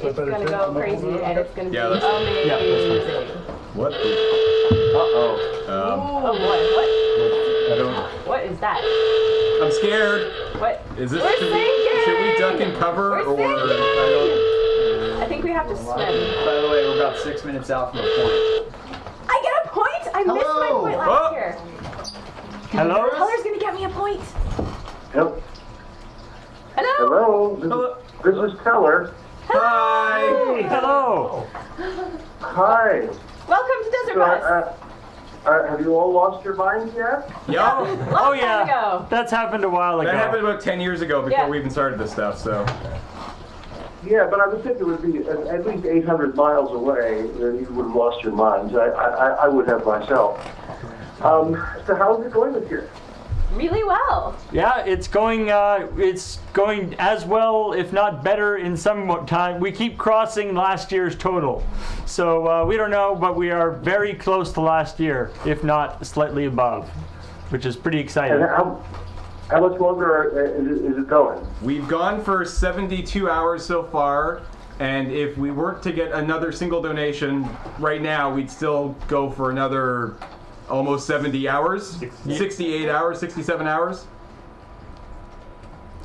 it's going to go crazy, and it's going to be amazing. Yeah, what? Uh-oh. Oh boy, what? I don't. What is that? I'm scared. What? Is this? We're sinking! Should we duck and cover, We're or sinking! I think we have to swim. By the way, we're about 6 minutes out from the point. I get a point? I missed my point last year. Hello? Color's going to get me a point. Yep. Hello? Hello. This is Keller. Hi. Hello. Hi. Welcome to Desert Bus. Have you all lost your minds yet? Yeah. Oh Time yeah. ago. That's happened a while ago. That happened about 10 years ago before we even started this stuff. So. Yeah, but I would think it would be at least 800 miles away that you would have lost your minds. I would have myself. So how's it going this year? Really well. Yeah, it's going as well, if not better, in some time. We keep crossing last year's total, so we don't know, but we are very close to last year, if not slightly above, which is pretty exciting. And how much longer is it going? We've gone for 72 hours so far, and if we weren't to get another single donation right now, we'd still go for another almost 70 hours, 68 hours, 67 hours.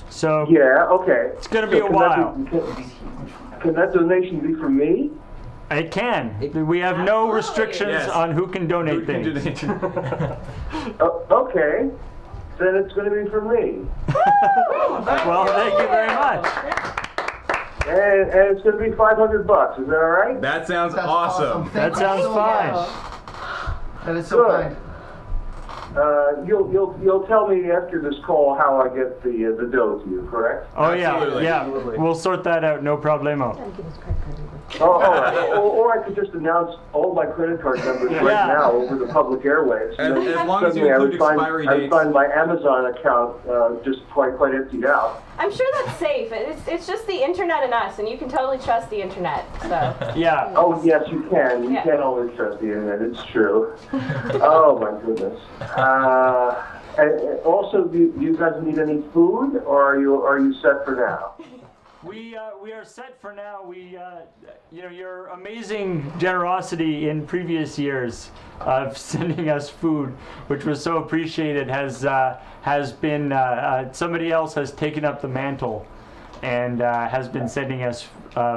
So yeah, okay. It's going to be a while. Can that donation be from me? It can. We have no restrictions on who can donate things. Okay. Then it's going to be from me. Well, thank you very much. And it's going to be $500. Is that all right? That sounds awesome. That sounds fine. That is so kind. You'll tell me after this call how I get the dough to you, correct? Oh Absolutely. yeah. We'll sort that out. No problemo. Oh, all right. Or I could just announce all my credit card numbers right now over the public airwaves. As long as you include expiry I would dates. find my Amazon account just quite emptied out. I'm sure that's safe. It's just the internet and us, and you can totally trust the internet. So. Yeah. Oh yes, you can. You can always trust the internet. It's true. Oh my goodness. And also, do you guys need any food, or are you set for now? We are set for now. Your amazing generosity in previous years of sending us food, which was so appreciated, has been somebody else has taken up the mantle and has been sending us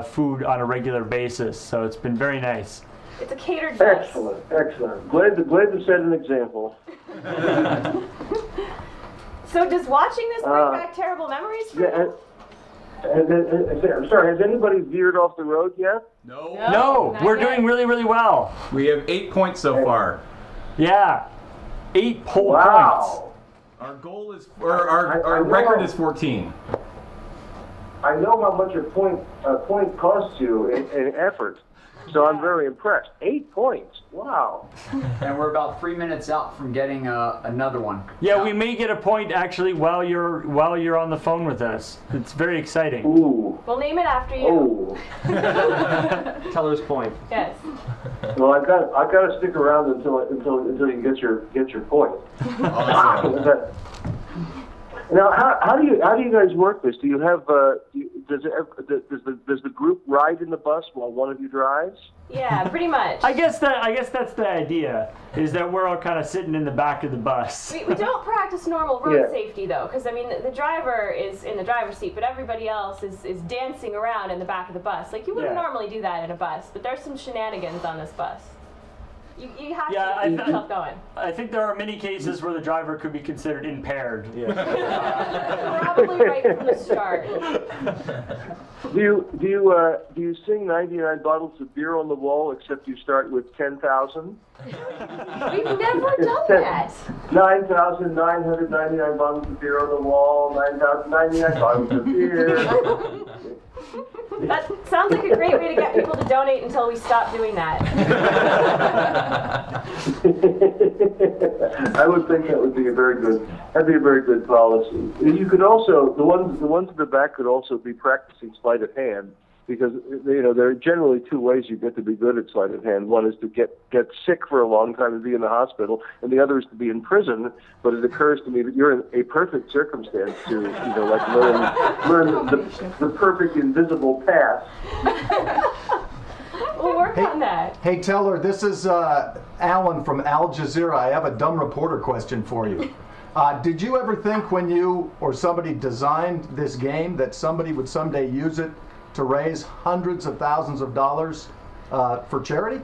food on a regular basis. So it's been very nice. It's a catered bus. Excellent. Glad to set an example. So does watching this bring back terrible memories for you? I'm sorry, has anybody veered off the road yet? No, we're doing really, really well. We have 8 points so far. Yeah, 8 whole points. Wow. Our goal is, our record is 14. I know how much a point costs you in effort, so I'm very impressed. 8 points. Wow. And we're about 3 minutes out from getting another one. Yeah, we may get a point actually while you're on the phone with us. It's very exciting. Ooh. We'll name it after you. Oh. Teller's point. Yes. Well, I got to stick around until you get your point. Awesome. Now, how do you guys work this? Do you have does the group ride in the bus while one of you drives? Yeah, pretty much. I guess that's the idea, is that we're all kind of sitting in the back of the bus. We don't practice normal road safety though, because I mean the driver is in the driver's seat, but everybody else is dancing around in the back of the bus. Like you wouldn't normally do that in a bus, but there's some shenanigans on this bus. You have to keep yourself going. I think there are many cases where the driver could be considered impaired. Probably right from the start. Do you sing 99 bottles of beer on the wall, except you start with 10,000? We've never done that. 9,999 bottles of beer on the wall, 9,099 bottles of beer. That sounds like a great way to get people to donate until we stop doing that. I would think that would be a very good policy. You could also the ones in the back could also be practicing sleight of hand because there are generally two ways you get to be good at sleight of hand. One is to get sick for a long time and be in the hospital, and the other is to be in prison. But it occurs to me that you're in a perfect circumstance to learn the perfect invisible path. We'll work on that. Hey, Teller, this is Alan from Al Jazeera. I have a dumb reporter question for you. Did you ever think when you or somebody designed this game that somebody would someday use it to raise hundreds of thousands of dollars for charity?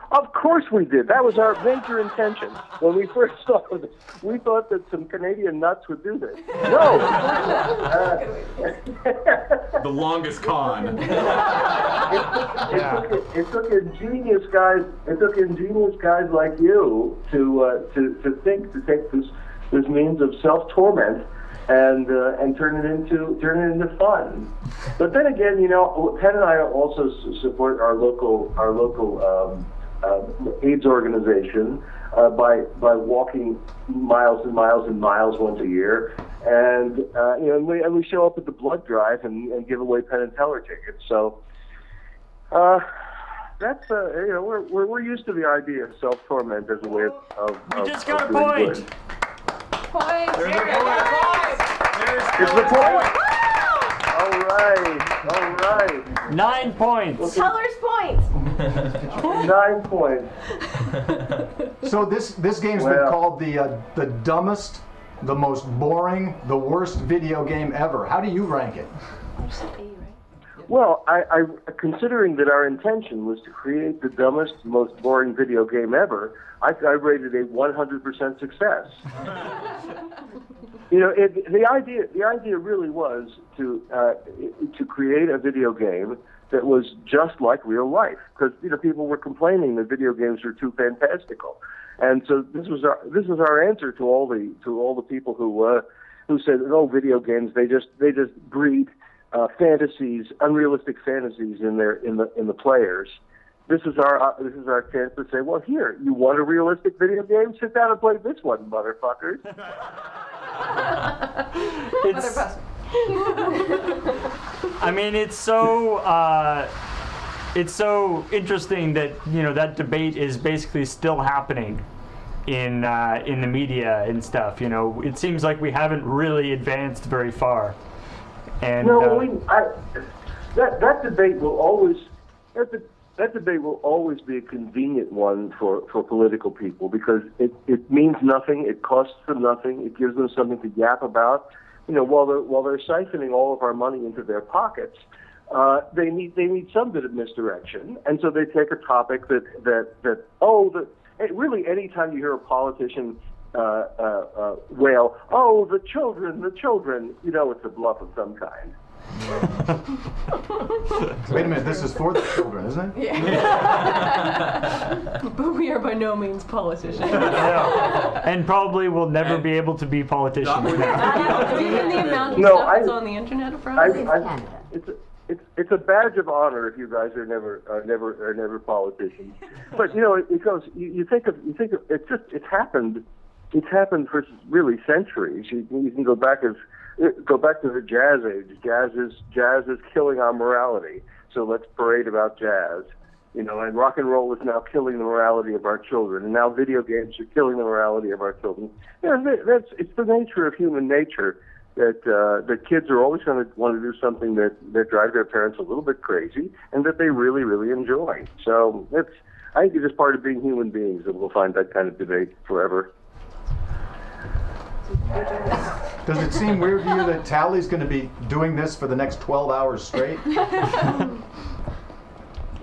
Of course we did. That was our major intention. When we first saw it, we thought that some Canadian nuts would do this. No. The longest con. It took ingenious guys. It took ingenious guys like you to think to take this means of self-torment and turn it into fun. But then again, Penn and I also support our local AIDS organization by walking miles and miles and miles once a year, and we show up at the blood drive and give away Penn and Teller tickets. So that's we're used to the idea of self-torment as a way of We just got a doing point. good. Points. There's a point. It's the point. All right. 9 points. Teller's points. 9 points. So this game's been called the dumbest, the most boring, the worst video game ever. How do you rank it? Well, I considering that our intention was to create the dumbest, most boring video game ever, I rated a 100% success. The idea really was to create a video game that was just like real life, because people were complaining that video games were too fantastical, and so this was our answer to all the people who said, oh, video games, they just breed fantasies, unrealistic fantasies in the players. This is our chance to say, well, here, you want a realistic video game? Sit down and play this one, motherfuckers. I mean, it's so interesting that that debate is basically still happening in the media and stuff. It seems like we haven't really advanced very far. And that debate will always be a convenient one for political people, because it means nothing, it costs them nothing, it gives them something to yap about. While they're siphoning all of our money into their pockets, they need some bit of misdirection, and so they take a topic really anytime you hear a politician wail, oh, the children, it's a bluff of some kind. Wait a minute, this is for the children, isn't it? Yeah. But we are by no means politicians. Yeah. And probably will never be able to be politicians now. Even the amount of stuff that's on the internet around. It's a badge of honor if you guys are never politicians. But it goes. You think of it's happened. It's happened for really centuries. You can go back to the jazz age. Jazz is killing our morality. So let's parade about jazz. And rock and roll is now killing the morality of our children. And now video games are killing the morality of our children. It's the nature of human nature that kids are always going to want to do something that drives their parents a little bit crazy and that they really, really enjoy. So I think it's just part of being human beings that we'll find that kind of debate forever. Does it seem weird to you that Tally's going to be doing this for the next 12 hours straight? I'm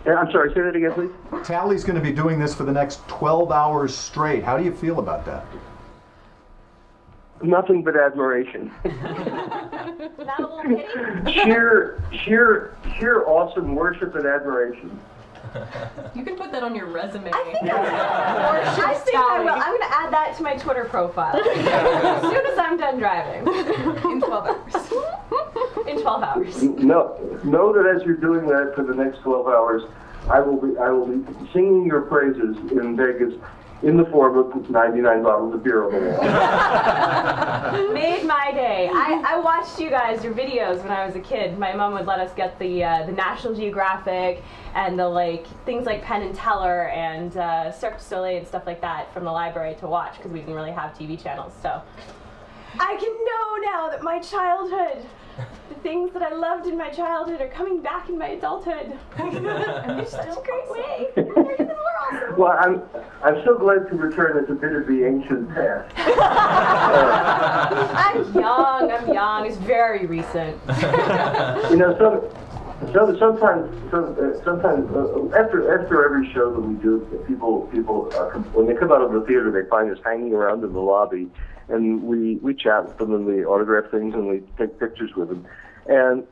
sorry, say that again, please. Tally's going to be doing this for the next 12 hours straight. How do you feel about that? Nothing but admiration. Not a little pity? sheer awesome worship and admiration. You can put that on your resume. I think I will. I'm going to add that to my Twitter profile as soon as I'm done driving. In 12 hours. In 12 hours. Know that as you're doing that for the next 12 hours, I will be singing your praises in Vegas in the form of 99 bottles of beer on the wall. Made my day. I watched your videos when I was a kid. My mom would let us get the National Geographic and the things like Penn and Teller and Cirque du Soleil and stuff like that from the library to watch because we didn't really have TV channels. So I can know now that my childhood, the things that I loved in my childhood, are coming back in my adulthood. It's such a great way. Well, I'm so glad to return as a bit of the ancient past. I'm young. It's very recent. You know, sometimes after every show that we do, people when they come out of the theater, they find us hanging around in the lobby, and we chat with them and we autograph things and we take pictures with them. And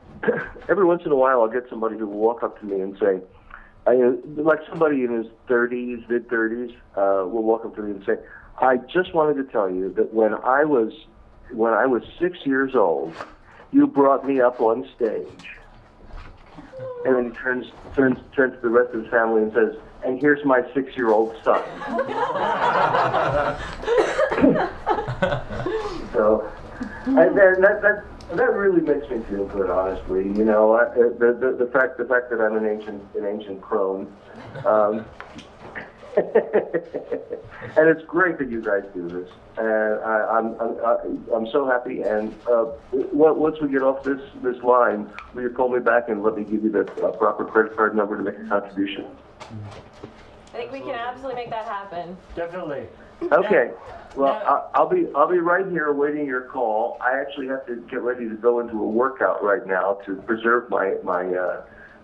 every once in a while, I'll get somebody who will walk up to me and say, like somebody in his 30s, mid-30s, will walk up to me and say, "I just wanted to tell you that when I was 6 years old, you brought me up on stage." And then he turns to the rest of the family and says, "And here's my 6-year-old son." So, and that really makes me feel good, honestly. You know, the fact that I'm an ancient crone, and it's great that you guys do this. And I'm so happy. And once we get off this line, will you call me back and let me give you the proper credit card number to make a contribution? I think we can absolutely make that happen. Definitely. Okay. Well, I'll be right here awaiting your call. I actually have to get ready to go into a workout right now to preserve my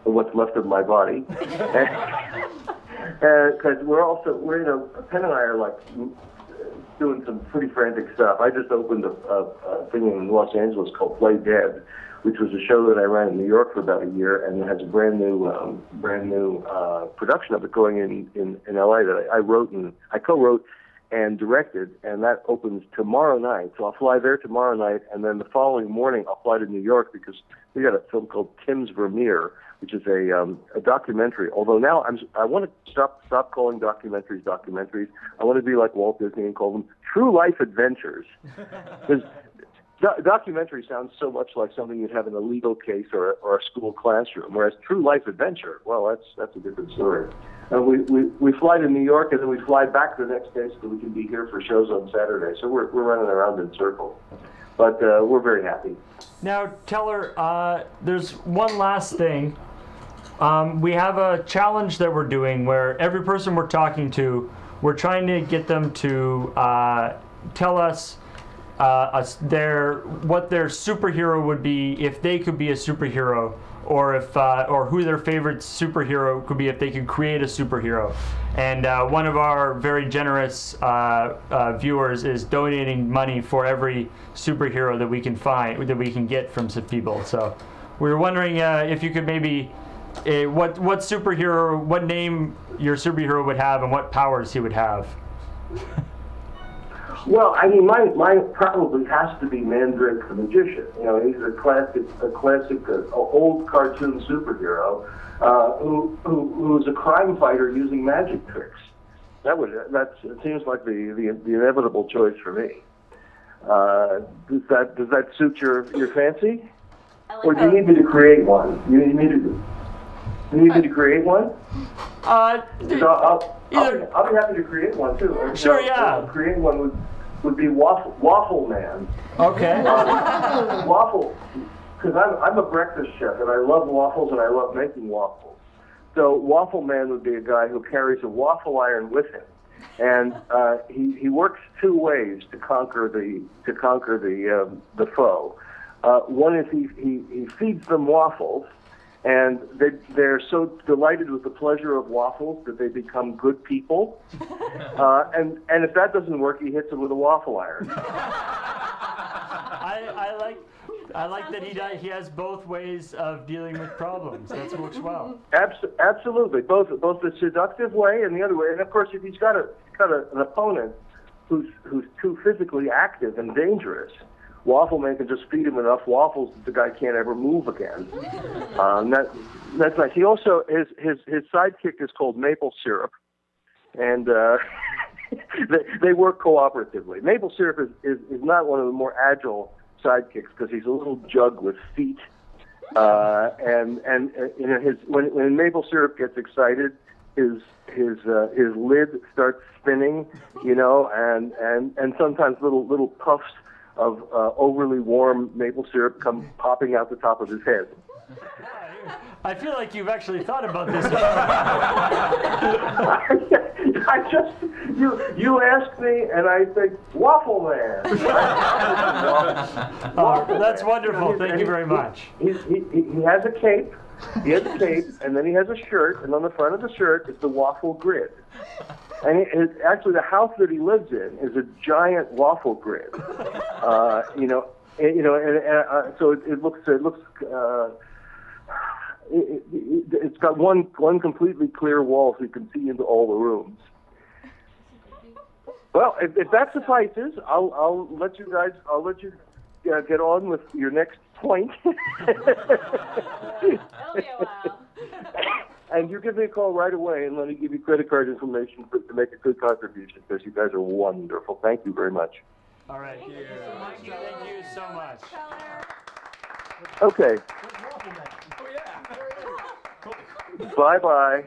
what's left of my body. Because we're Penn and I are doing some pretty frantic stuff. I just opened a thing in Los Angeles called Play Dead, which was a show that I ran in New York for about a year, and it has a brand new production of it going in LA that I co-wrote and directed, and that opens tomorrow night. So I'll fly there tomorrow night, and then the following morning I'll fly to New York because we got a film called Tim's Vermeer, which is a documentary. Although now I want to stop calling documentaries documentaries. I want to be like Walt Disney and call them true life adventures. Because documentary sounds so much like something you'd have in a legal case or a school classroom, whereas true life adventure, well, that's a different story. We fly to New York and then we fly back the next day so that we can be here for shows on Saturday. So we're running around in circles, but we're very happy. Now, Teller, there's one last thing. We have a challenge that we're doing where every person we're talking to, we're trying to get them to tell us what their superhero would be if they could be a superhero, or who their favorite superhero could be if they could create a superhero. And one of our very generous viewers is donating money for every superhero that we can get from some people. So we were wondering if you could maybe what name your superhero would have and what powers he would have. Well, I mean, mine probably has to be Mandrake the Magician. You know, he's a classic old cartoon superhero who's a crime fighter using magic tricks. It seems like the inevitable choice for me. Does that suit your fancy? Or do you need me to create one? You need me to create one? I'll be happy to create one too. Sure, yeah. Create one would be Waffle Man. Okay. Waffle, because I'm a breakfast chef and I love waffles and I love making waffles. So Waffle Man would be a guy who carries a waffle iron with him, and he works two ways to conquer the foe. One is he feeds them waffles. And they're so delighted with the pleasure of waffles that they become good people. And if that doesn't work, he hits them with a waffle iron. I like that he has both ways of dealing with problems. That works well. Absolutely, both the seductive way and the other way. And of course, if he's got an opponent who's too physically active and dangerous, Waffle Man can just feed him enough waffles that the guy can't ever move again. That's nice. He also his sidekick is called Maple Syrup, and they work cooperatively. Maple syrup is not one of the more agile sidekicks because he's a little jug with feet, and you know when maple syrup gets excited, his lid starts spinning, you know, and sometimes little puffs of overly warm maple syrup come popping out the top of his head. I feel like you've actually thought about this. I just you asked me, and I think Waffle Man. That's wonderful. Thank you very much. He has a cape. He has a cape, and then he has a shirt, and on the front of the shirt is the waffle grid. And actually, the house that he lives in is a giant waffle grid. So it looks. It's got one completely clear wall, so you can see into all the rooms. Well, if that suffices, I'll let you guys. I'll let you get on with your next point. It'll be a while. And you give me a call right away, and let me give you credit card information to make a good contribution, because you guys are wonderful. Thank you very much. All right. Thank you so much. Okay. Bye-bye.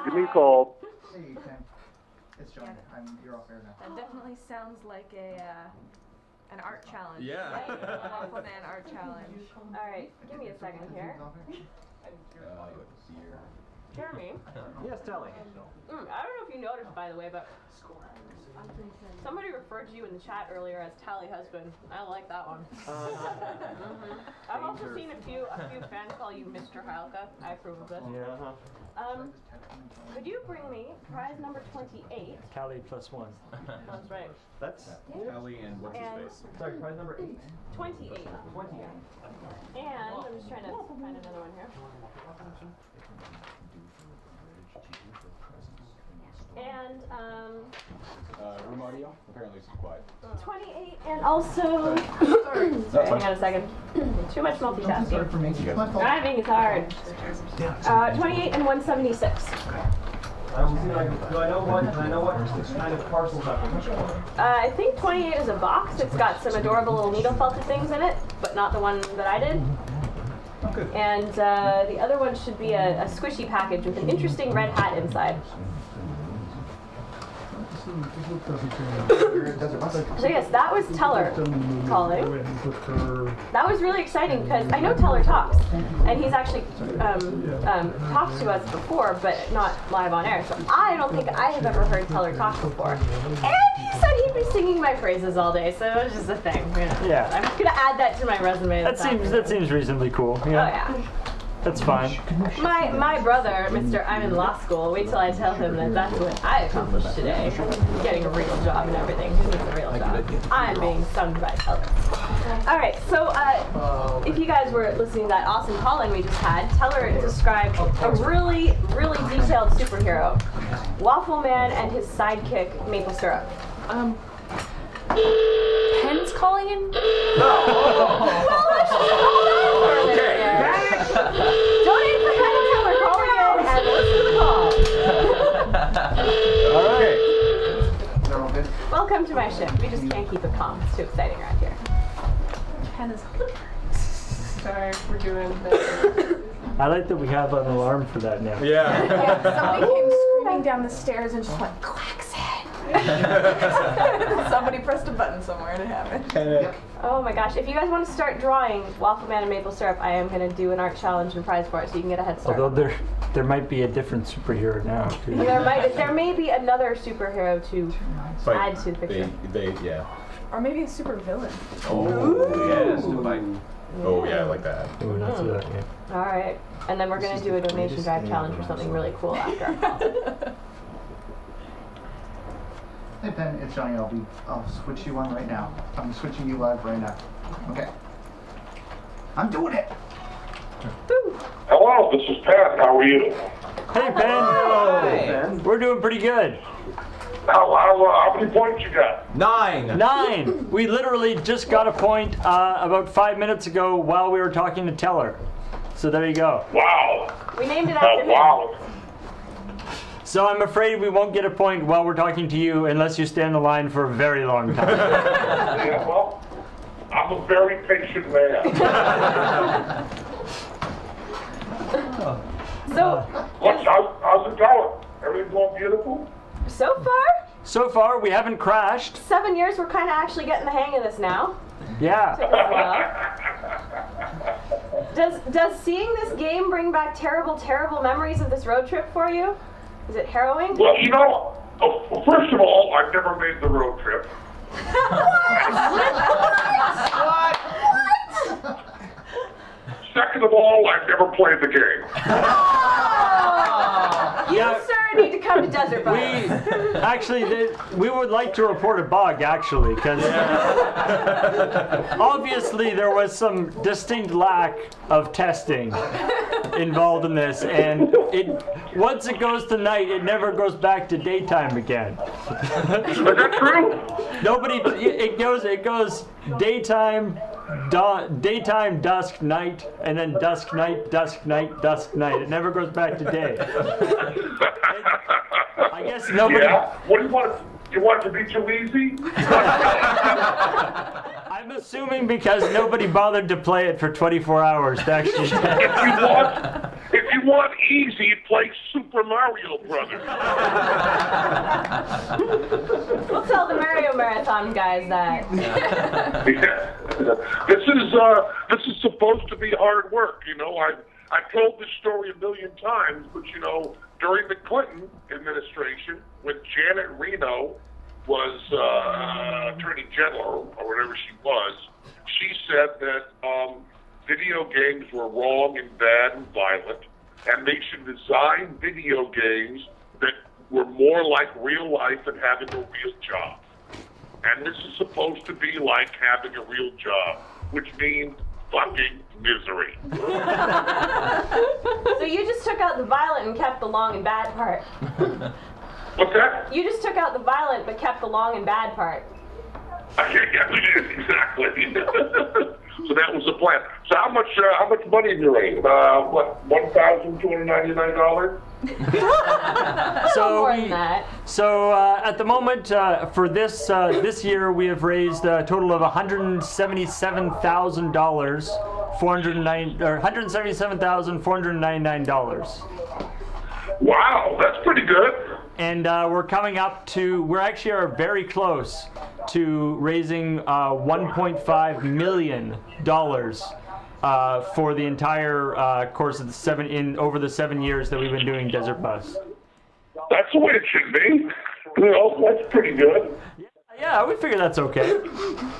Give me a call. Hey, Penn. It's John. You're off air now. That definitely sounds like an art challenge. Yeah. Waffle Man art challenge. All right, give me a second here. Jeremy. Yes, Telly. I don't know if you noticed, by the way, but somebody referred to you in the chat earlier as Tally Husband. I like that one. I've also seen a few fans call you Mr. Halka. I approve of this. Yeah. Could you bring me prize number 28? Callie +1. That's right. That's Kelly and what's his face? sorry. Prize number 8. 28. 28. And I'm just trying to find another one here. And Room audio. Apparently it's quiet. 28 and also sorry, hang on a second. Too much multitasking. Driving is hard. 28 and 176. Do I know what kind of parcels that I think 28 is a box. It's got some adorable little needle felted things in it, but not the one that I did. And the other one should be a squishy package with an interesting red hat inside. So yes, that was Teller calling. That was really exciting because I know Teller talks, and he's actually talked to us before, but not live on air. So I don't think I have ever heard Teller talk before. And he said he'd be singing my praises all day, so it was just a thing. You know? Yeah. I'm just gonna add that to my resume. That seems reasonably cool. Yeah. Oh yeah. That's fine. My brother, Mr. I'm in law school, wait till I tell him that that's what I accomplished today. Getting a real job and everything. This is a real job. I'm being sung by Teller. Alright, so if you guys were listening to that awesome call-in we just had, Teller described a really, really detailed superhero. Waffle Man and his sidekick, Maple Syrup. Penn's calling in? Well, let's just hold on for a minute here. Don't aim for Penn and Teller calling in and listen to the call. All right. They're all good? Welcome to my ship. We just can't keep it calm. It's too exciting around here. Penn is. Sorry, we're doing this. I like that we have an alarm for that now. Yeah. Somebody came screaming down the stairs and just went, Quack's head. Somebody pressed a button somewhere and it happened. Oh my gosh. If you guys want to start drawing Waffle Man and Maple Syrup, I am going to do an art challenge and prize for it so you can get a head start. Although there might be a different superhero now too. There may be another superhero to add to the picture. Yeah. Or maybe a super villain. Oh, yeah. Oh, yeah, I like that. Ooh, that's yeah. All right. And then we're going to do a donation drive challenge or something really cool after our call. Hey Penn, it's Johnny. I'll switch you on right now. I'm switching you live right now. Okay. I'm doing it. Hello, this is Penn. How are you? Hey Penn. We're doing pretty good. How many points you got? 9. 9. We literally just got a point about 5 minutes ago while we were talking to Teller. So there you go. Wow. We named it after him. Wow. So I'm afraid we won't get a point while we're talking to you unless you stand in line for a very long time. Yeah, well, I'm a very patient man. So, How's it going? Everything's going beautiful? so far, So far, we haven't crashed. 7 years, we're kind of actually getting the hang of this now. Yeah. Took us a while. Does seeing this game bring back terrible, terrible memories of this road trip for you? Is it harrowing? Well, first of all, I've never made the road trip. What? Second of all, I've never played the game. You, sir, need to come to Desert Bus. We would like to report a bug, actually, because obviously there was some distinct lack of testing involved in this, and once it goes to night, it never goes back to daytime again. Is that true? It goes daytime, daytime, dusk, night, and then dusk, night, dusk, night, dusk, night. It never goes back to day. I guess nobody. Yeah. What do you want? You want it to be too easy? I'm assuming because nobody bothered to play it for 24 hours to actually. If you want easy, play Super Mario Brothers. We'll tell the Mario Marathon guys that. Yeah. This is supposed to be hard work, you know. I've told this story a million times, but you know, during the Clinton administration, when Janet Reno was Attorney General or whatever she was, she said that video games were wrong and bad and violent, and they should design video games that were more like real life and having a real job. And this is supposed to be like having a real job, which means fucking misery. So you just took out the violent and kept the long and bad part. What's that? You just took out the violent but kept the long and bad part. Yeah, exactly. So that was the plan. So how much money did you raise? $1,299? More than that. So at the moment for this year we have raised a total of $177,499. Wow, that's pretty good. And we're coming up to, we actually are very close to raising $1.5 million for the entire course of over the 7 years that we've been doing Desert Bus. That's the way it should be. You know, that's pretty good. Yeah, we figure that's okay.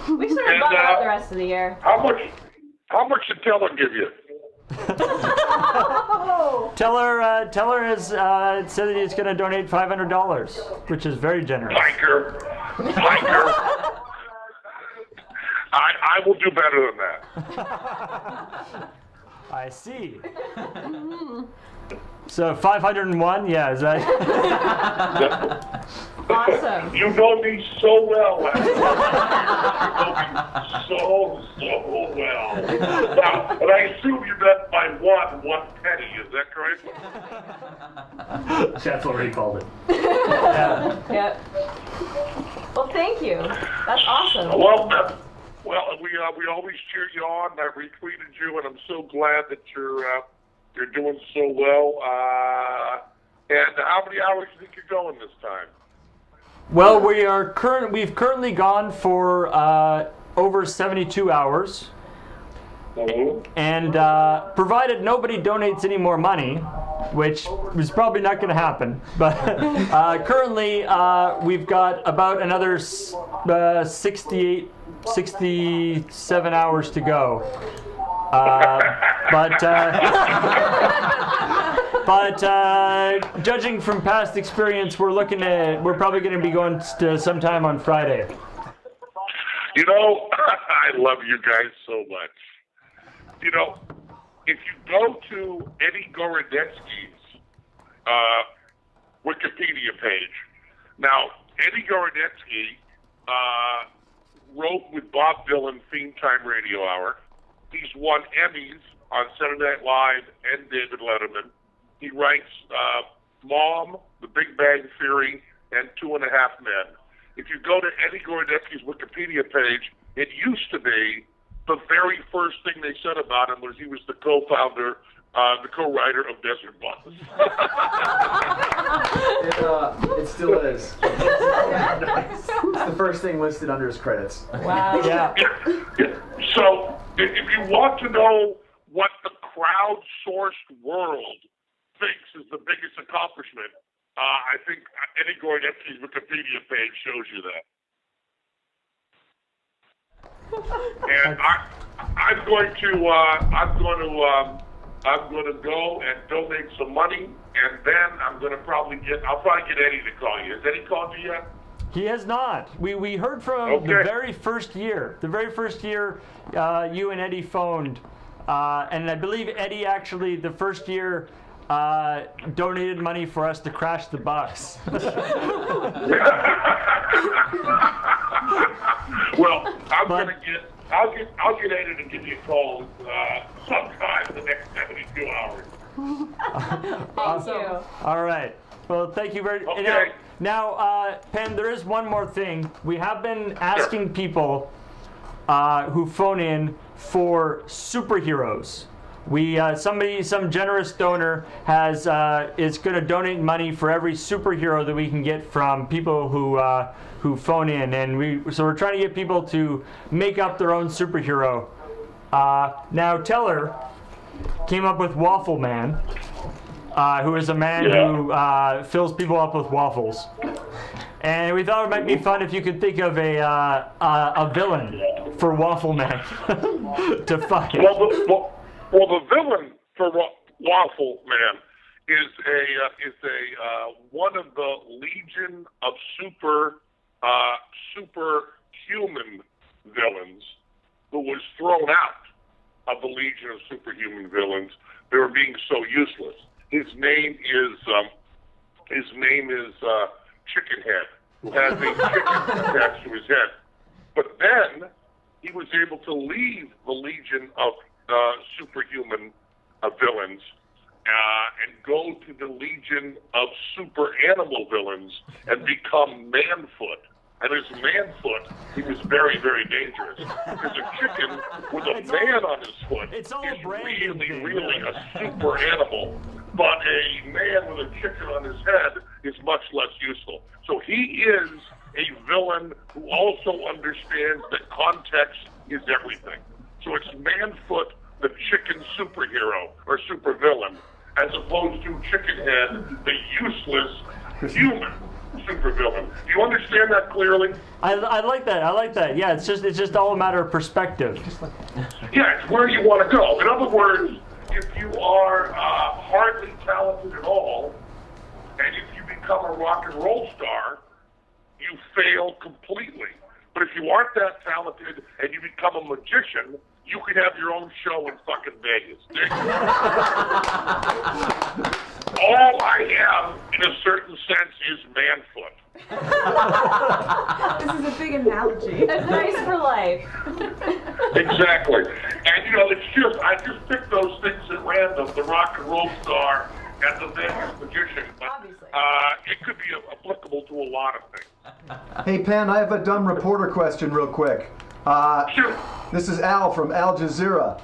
We sort of bug out the rest of the year. How much did Teller give you? Teller has said that he's going to donate $500, which is very generous. Hiker. I will do better than that. I see. So 501, yeah, is that? Awesome. You know me so well, Larry. You know me so well. Now, and I assume you meant by one penny, is that correct? That's what he called it. Yep. Well, thank you. That's awesome. Well, we always cheer you on. I retweeted you, and I'm so glad that you're doing so well. And how many hours do you think you're going this time? Well, we've currently gone for over 72 hours. Mm-hmm. And provided nobody donates any more money, which is probably not going to happen, but currently we've got about another 67 hours to go. But judging from past experience, we're probably going to be going to sometime on Friday. You know, I love you guys so much. You know, if you go to Eddie Gorodetsky's Wikipedia page, now, Eddie Gorodetsky wrote with Bob Dylan Theme Time Radio Hour. He's won Emmys on Saturday Night Live and David Letterman. He writes Mom, The Big Bang Theory, and 2.5 Men. If you go to Eddie Gorodetsky's Wikipedia page, it used to be the very first thing they said about him was he was the co-founder, the co-writer of Desert Bus. It still is. It's the first thing listed under his credits. Wow. Yeah. Yeah. So, if you want to know what the crowdsourced world thinks is the biggest accomplishment, I think Eddie Gorodetsky's Wikipedia page shows you that. And I'm going to go and donate some money, and then I'll probably get Eddie to call you. Has Eddie called you yet? He has not. We heard from him the very first year. The very first year you and Eddie phoned. And I believe Eddie actually, the first year, donated money for us to crash the bus. Well, I'll get Eddie to give you a call sometime in the next 72 hours. Thank you. All right. Well, thank you very much. Okay. Now, Penn, there is one more thing. We have been asking people who phone in for superheroes. Some generous donor is going to donate money for every superhero that we can get from people who phone in, and so we're trying to get people to make up their own superhero. Now, Teller came up with Waffle Man, who is a man who fills people up with waffles. And we thought it might be fun if you could think of a villain for Waffle Man to fight. Well, the villain for Waffle Man is one of the legion of superhuman villains who was thrown out of the legion of superhuman villains. They were being so useless. His name is Chickenhead, who has a chicken attached to his head. But then he was able to leave the legion of superhuman villains and go to the legion of super animal villains and become Manfoot. And as Manfoot, he was very, very dangerous. Because a chicken with a man on his foot is really a super animal. But a man with a chicken on his head is much less useful. So he is a villain who also understands that context is everything. So it's Manfoot, the chicken superhero or supervillain, as opposed to Chickenhead, the useless human supervillain. Do you understand that clearly? I like that. I like that. Yeah, it's just all a matter of perspective. Yeah, it's where you want to go. In other words, if you are hardly talented at all, and if you become a rock and roll star, you fail completely. But if you aren't that talented and you become a magician, you could have your own show in fucking Vegas. All I am, in a certain sense, is Manfoot. This is a big analogy. Advice for life. Exactly. And, I just picked those things at random, the rock and roll star and the Vegas magician. But it could be applicable to a lot of things. Hey, Penn, I have a dumb reporter question real quick. Sure. This is Al from Al Jazeera.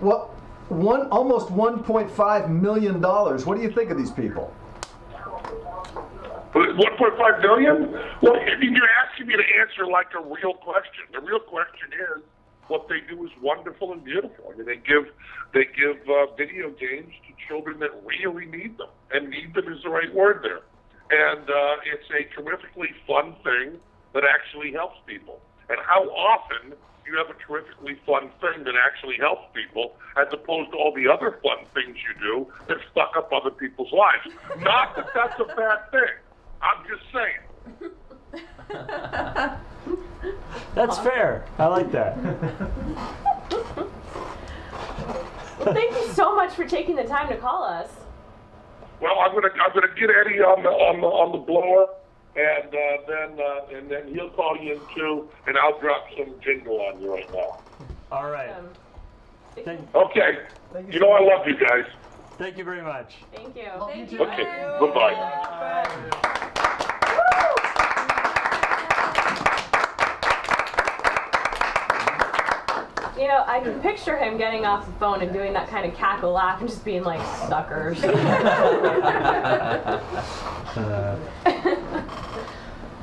Almost $1.5 million. What do you think of these people? 1.5 million? Well, you're asking me to answer like a real question. The real question is, what they do is wonderful and beautiful. I mean, they give video games to children that really need them, and need them is the right word there. And it's a terrifically fun thing that actually helps people. And how often you have a terrifically fun thing that actually helps people, as opposed to all the other fun things you do that fuck up other people's lives? Not that that's a bad thing. I'm just saying. That's fair. I like that. Well, thank you so much for taking the time to call us. Well, I'm gonna get Eddie on the blower, and then he'll call you in too, and I'll drop some jingle on you right now. All right. Okay. I love you guys. Thank you very much. Thank you. Thank you. Okay, bye-bye. You know, I can picture him getting off the phone and doing that kind of cackle laugh and just being like, suckers.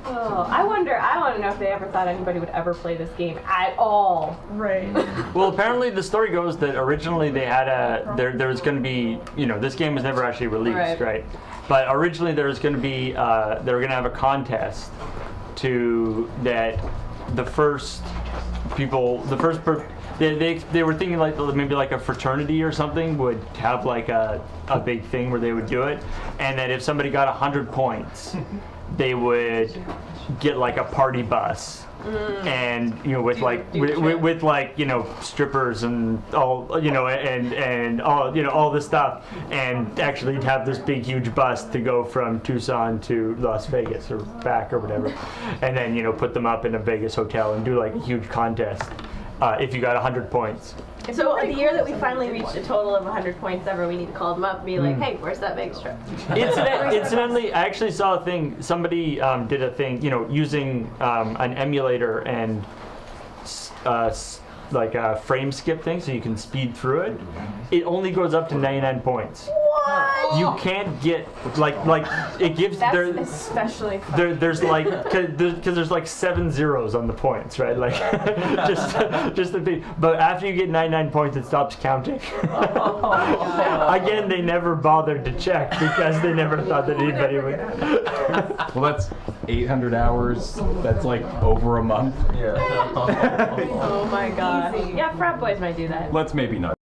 Oh, I want to know if they ever thought anybody would ever play this game at all. Right. Well, apparently the story goes that originally they had there was going to be, this game was never actually released, right? But originally there was going to be, they were going to have a contest that the first people, they were thinking like maybe like a fraternity or something would have like a big thing where they would do it, and that if somebody got 100 points, they would get like a party bus. And with strippers and all and all this stuff, and actually have this big huge bus to go from Tucson to Las Vegas or back or whatever, and then put them up in a Vegas hotel and do like a huge contest if you got 100 points. So the year that we finally reached a total of 100 points ever, we need to call them up and be like, hey, where's that Vegas trip? Incidentally, I actually saw a thing. Somebody did a thing, using an emulator and like a frame skip thing, so you can speed through it. It only goes up to 99 points. What? You can't get like it gives That's there. especially fun. There's like because there's like 7 zeros on the points, right? Like just the big. But after you get 99 points, it stops counting. Again, they never bothered to check because they never thought that anybody would. Well, that's 800 hours. That's like over a month. Oh my god. Yeah, frat boys might do that. Let's maybe not.